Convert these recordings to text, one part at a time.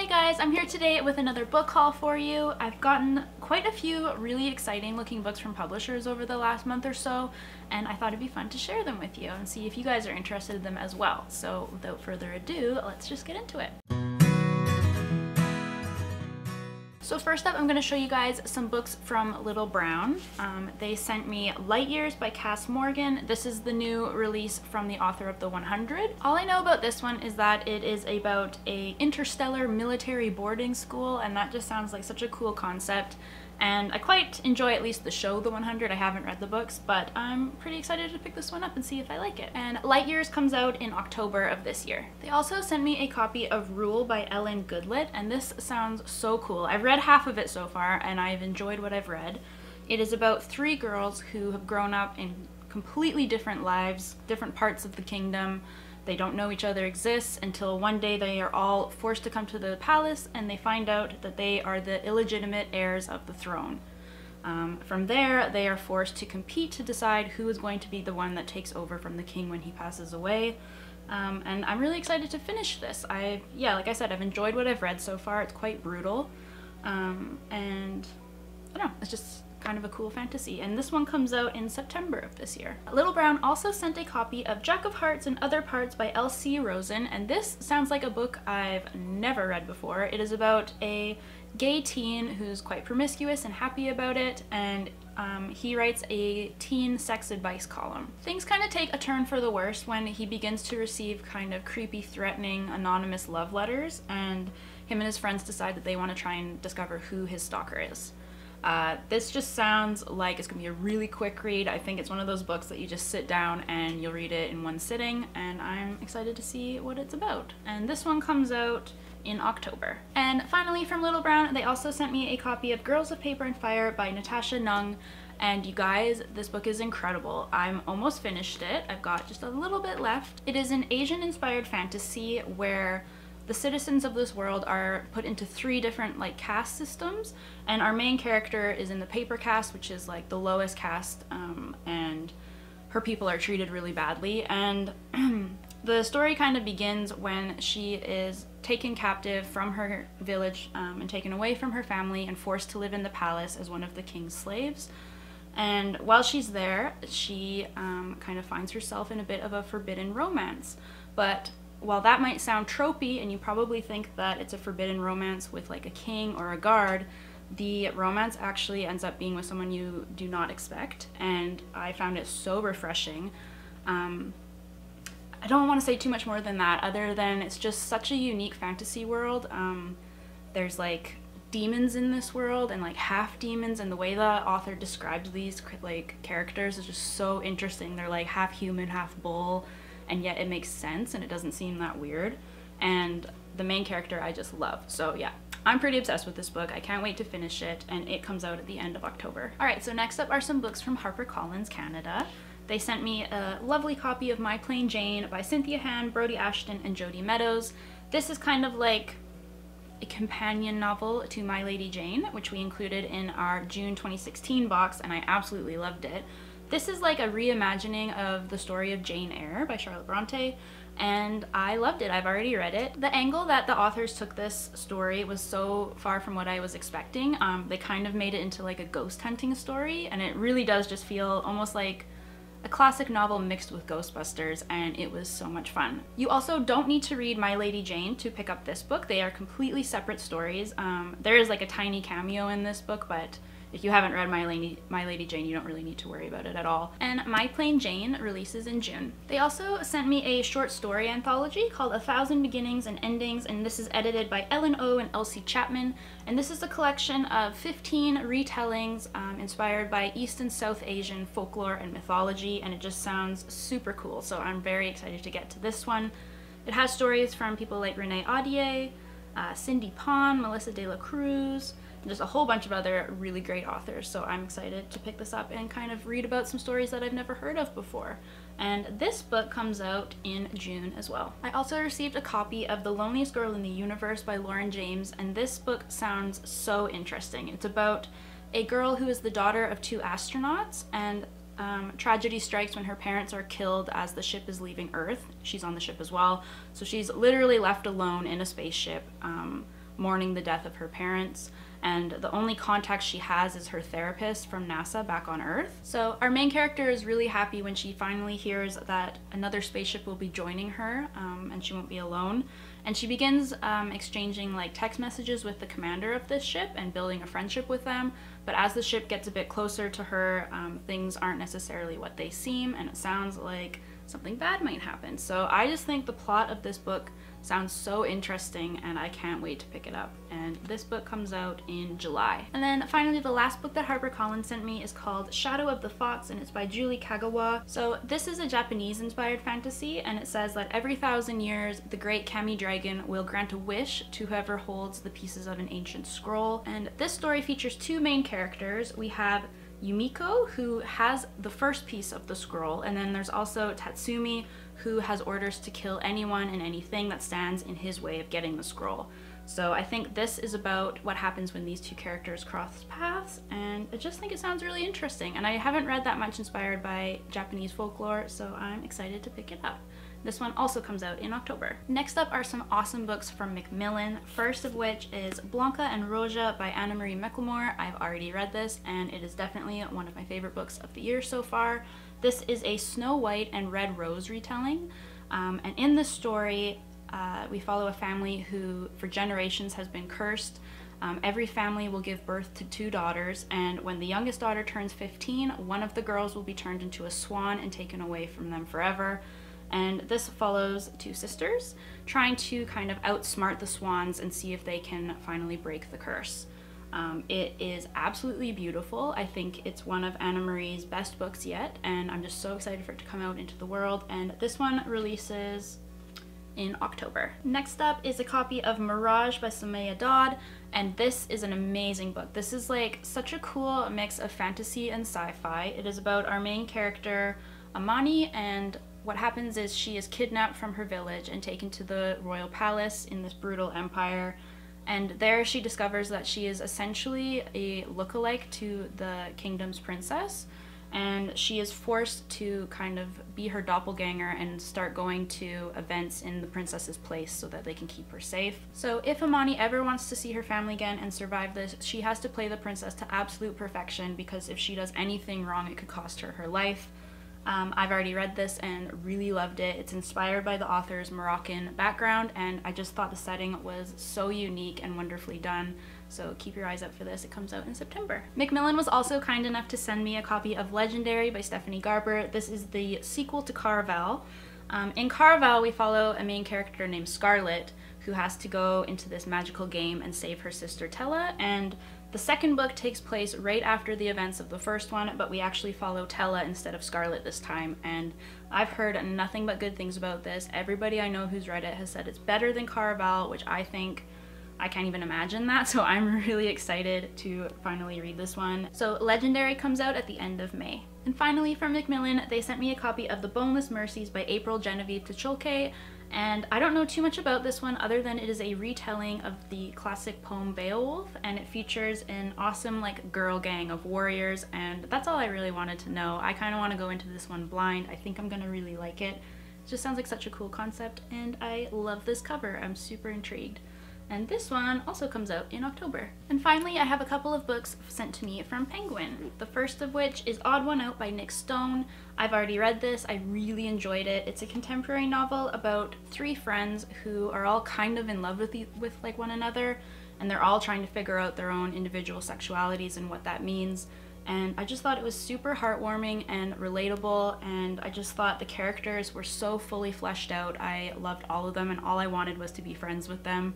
Hey guys, I'm here today with another book haul for you. I've gotten quite a few really exciting looking books from publishers over the last month or so, and I thought it'd be fun to share them with you and see if you guys are interested in them as well. So without further ado, let's just get into it. So first up, I'm going to show you guys some books from Little Brown. They sent me Light Years by Cass Morgan. This is the new release from the author of The 100. All I know about this one is that it is about a interstellar military boarding school, and that just sounds like such a cool concept. And I quite enjoy at least the show The 100. I haven't read the books, but I'm pretty excited to pick this one up and see if I like it. And Light Years comes out in October of this year. They also sent me a copy of Rule by Ellen Goodlett, and this sounds so cool. I've read half of it so far, and I've enjoyed what I've read. It is about three girls who have grown up in completely different lives, different parts of the kingdom. They don't know each other exists until one day they are all forced to come to the palace and they find out that they are the illegitimate heirs of the throne. From there, they are forced to compete to decide who is going to be the one that takes over from the king when he passes away. And I'm really excited to finish this. Yeah, like I said, I've enjoyed what I've read so far. It's quite brutal. And I don't know, it's just kind of a cool fantasy, and this one comes out in September of this year. Little Brown also sent a copy of Jack of Hearts and Other Parts by Elsie Rosen, and this sounds like a book I've never read before. It is about a gay teen who's quite promiscuous and happy about it, and he writes a teen sex advice column. Things kind of take a turn for the worse when he begins to receive kind of creepy, threatening, anonymous love letters, and him and his friends decide that they want to try and discover who his stalker is. This just sounds like it's gonna be a really quick read. I think it's one of those books that you just sit down and you'll read it in one sitting, and I'm excited to see what it's about. And this one comes out in October. And finally, from Little Brown, they also sent me a copy of Girls of Paper and Fire by Natasha, Ngan. And you guys, this book is incredible. I'm almost finished it. I've got just a little bit left. It is an Asian-inspired fantasy where the citizens of this world are put into three different caste systems, and our main character is in the paper caste, which is like the lowest caste, and her people are treated really badly. And the story kind of begins when she is taken captive from her village and taken away from her family and forced to live in the palace as one of the king's slaves. And while she's there, she kind of finds herself in a bit of a forbidden romance. But while that might sound tropey and you probably think that it's a forbidden romance with like a king or a guard, the romance actually ends up being with someone you do not expect, and I found it so refreshing. I don't want to say too much more than that, other than it's just such a unique fantasy world. There's like demons in this world and like half demons, and the way the author describes these characters is just so interesting. They're like half human, half bull, and yet it makes sense and it doesn't seem that weird. And the main character I just love. So yeah, I'm pretty obsessed with this book. I can't wait to finish it, and it comes out at the end of October. Alright, so next up are some books from HarperCollins Canada. They sent me a lovely copy of My Plain Jane by Cynthia Han, Brodi Ashton, and Jodi Meadows. This is kind of like a companion novel to My Lady Jane, which we included in our June 2016 box, and I absolutely loved it. This is like a reimagining of the story of Jane Eyre by Charlotte Bronte, and I loved it. I've already read it. The angle that the authors took this story was so far from what I was expecting. They kind of made it into like a ghost hunting story, and it really does just feel almost like a classic novel mixed with Ghostbusters, and it was so much fun. You also don't need to read My Lady Jane to pick up this book. They are completely separate stories. There is like a tiny cameo in this book, but if you haven't read My Lady Jane, you don't really need to worry about it at all. And My Plain Jane releases in June. They also sent me a short story anthology called 1,000 Beginnings and Endings, and this is edited by Ellen O and Elsie Chapman. And this is a collection of 15 retellings inspired by East and South Asian folklore and mythology, and it just sounds super cool. So I'm very excited to get to this one. It has stories from people like Renee Audier, Cindy Pon, Melissa De La Cruz, just a whole bunch of other really great authors, so I'm excited to pick this up and kind of read about some stories that I've never heard of before. And this book comes out in June as well. I also received a copy of The Loneliest Girl in the Universe by Lauren James, and this book sounds so interesting. It's about a girl who is the daughter of two astronauts, and tragedy strikes when her parents are killed as the ship is leaving Earth. She's on the ship as well, so she's literally left alone in a spaceship mourning the death of her parents, and the only contact she has is her therapist from NASA back on Earth. So our main character is really happy when she finally hears that another spaceship will be joining her, and she won't be alone. And she begins exchanging like text messages with the commander of this ship and building a friendship with them. But as the ship gets a bit closer to her, things aren't necessarily what they seem, and it sounds like something bad might happen. So I just think the plot of this book sounds so interesting, and I can't wait to pick it up. And this book comes out in July. And then finally, the last book that HarperCollins sent me is called Shadow of the Fox, and it's by Julie Kagawa. So this is a Japanese-inspired fantasy, and it says that every 1,000 years, the great Kami dragon will grant a wish to whoever holds the pieces of an ancient scroll. And this story features two main characters. We have Yumiko, who has the first piece of the scroll, and then there's also Tatsumi, who has orders to kill anyone and anything that stands in his way of getting the scroll. So I think this is about what happens when these two characters cross paths, and I just think it sounds really interesting. And I haven't read that much inspired by Japanese folklore, so I'm excited to pick it up. This one also comes out in October. Next up are some awesome books from Macmillan, first of which is Blanca and Rosa by Anna Marie McLemore. I've already read this, and it is definitely one of my favorite books of the year so far. This is a Snow White and Red Rose retelling, and in this story, we follow a family who for generations has been cursed. Every family will give birth to 2 daughters, and when the youngest daughter turns 15, one of the girls will be turned into a swan and taken away from them forever. And this follows 2 sisters trying to kind of outsmart the swans and see if they can finally break the curse. It is absolutely beautiful. I think it's one of Anna Marie's best books yet, and I'm just so excited for it to come out into the world. And this one releases in October. Next up is a copy of Mirage by Somaiya Daud, and this is an amazing book. This is like such a cool mix of fantasy and sci-fi. It is about our main character, Amani, and what happens is she is kidnapped from her village and taken to the royal palace in this brutal empire. And there she discovers that she is essentially a lookalike to the kingdom's princess. And she is forced to kind of be her doppelganger and start going to events in the princess's place so that they can keep her safe. So if Amani ever wants to see her family again and survive this, she has to play the princess to absolute perfection, because if she does anything wrong, it could cost her her life. I've already read this and really loved it. It's inspired by the author's Moroccan background, and I just thought the setting was so unique and wonderfully done. So keep your eyes out for this. It comes out in September. Macmillan was also kind enough to send me a copy of Legendary by Stephanie Garber. This is the sequel to Caraval. In Caraval, we follow a main character named Scarlet, who has to go into this magical game and save her sister Tella, and the second book takes place right after the events of the first one, but we actually follow Tella instead of Scarlet this time, and I've heard nothing but good things about this. Everybody I know who's read it has said it's better than Caraval, which I think I can't even imagine that, so I'm really excited to finally read this one. So Legendary comes out at the end of May. And finally, from Macmillan, they sent me a copy of The Boneless Mercies by April Genevieve Tucholke, and I don't know too much about this one other than it is a retelling of the classic poem Beowulf, and it features an awesome like girl gang of warriors, and that's all I really wanted to know. I kind of want to go into this one blind. I think I'm gonna really like it. It just sounds like such a cool concept, and I love this cover. I'm super intrigued. And this one also comes out in October. And finally, I have a couple of books sent to me from Penguin. The first of which is Odd One Out by Nic Stone. I've already read this. I really enjoyed it. It's a contemporary novel about 3 friends who are all kind of in love with like one another, and they're all trying to figure out their own individual sexualities and what that means. And I just thought it was super heartwarming and relatable, and I just thought the characters were so fully fleshed out. I loved all of them, and all I wanted was to be friends with them.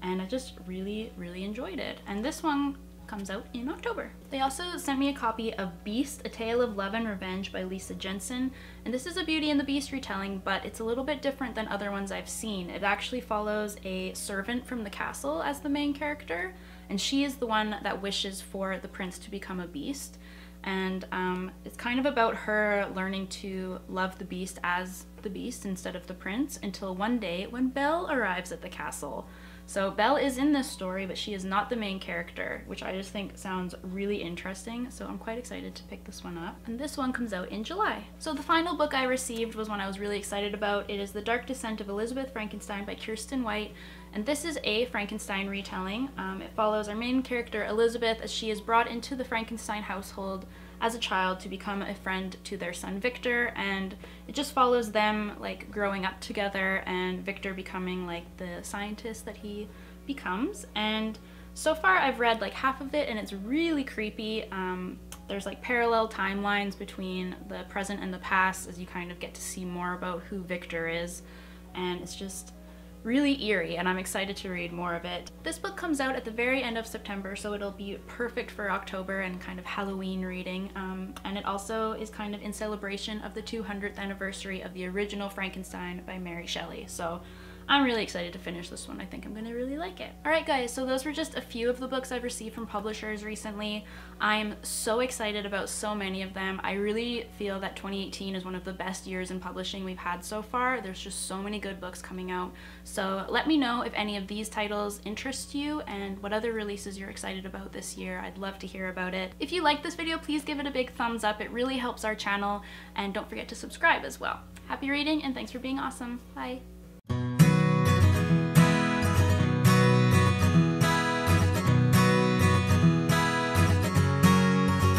And I just really, really enjoyed it. And this one comes out in October. They also sent me a copy of Beast, A Tale of Love and Revenge by Lisa Jensen. And this is a Beauty and the Beast retelling, but it's a little bit different than other ones I've seen. It actually follows a servant from the castle as the main character, and she is the one that wishes for the prince to become a beast. And it's kind of about her learning to love the beast as the beast instead of the prince, until one day when Belle arrives at the castle. So Belle is in this story, but she is not the main character, which I just think sounds really interesting. So I'm quite excited to pick this one up. And this one comes out in July. So the final book I received was one I was really excited about. It is The Dark Descent of Elizabeth Frankenstein by Kirsten White. And this is a Frankenstein retelling. It follows our main character Elizabeth as she is brought into the Frankenstein household as a child to become a friend to their son Victor, and it just follows them like growing up together and Victor becoming like the scientist that he becomes. And so far I've read like half of it and it's really creepy. There's like parallel timelines between the present and the past as you kind of get to see more about who Victor is, and it's just really eerie, and I'm excited to read more of it. This book comes out at the very end of September, so it'll be perfect for October and kind of Halloween reading. And it also is kind of in celebration of the 200th anniversary of the original Frankenstein by Mary Shelley. So I'm really excited to finish this one. I think I'm gonna really like it. Alright guys, so those were just a few of the books I've received from publishers recently. I'm so excited about so many of them. I really feel that 2018 is one of the best years in publishing we've had so far. There's just so many good books coming out. So let me know if any of these titles interest you and what other releases you're excited about this year. I'd love to hear about it. If you like this video, please give it a big thumbs up. It really helps our channel, and don't forget to subscribe as well. Happy reading and thanks for being awesome. Bye.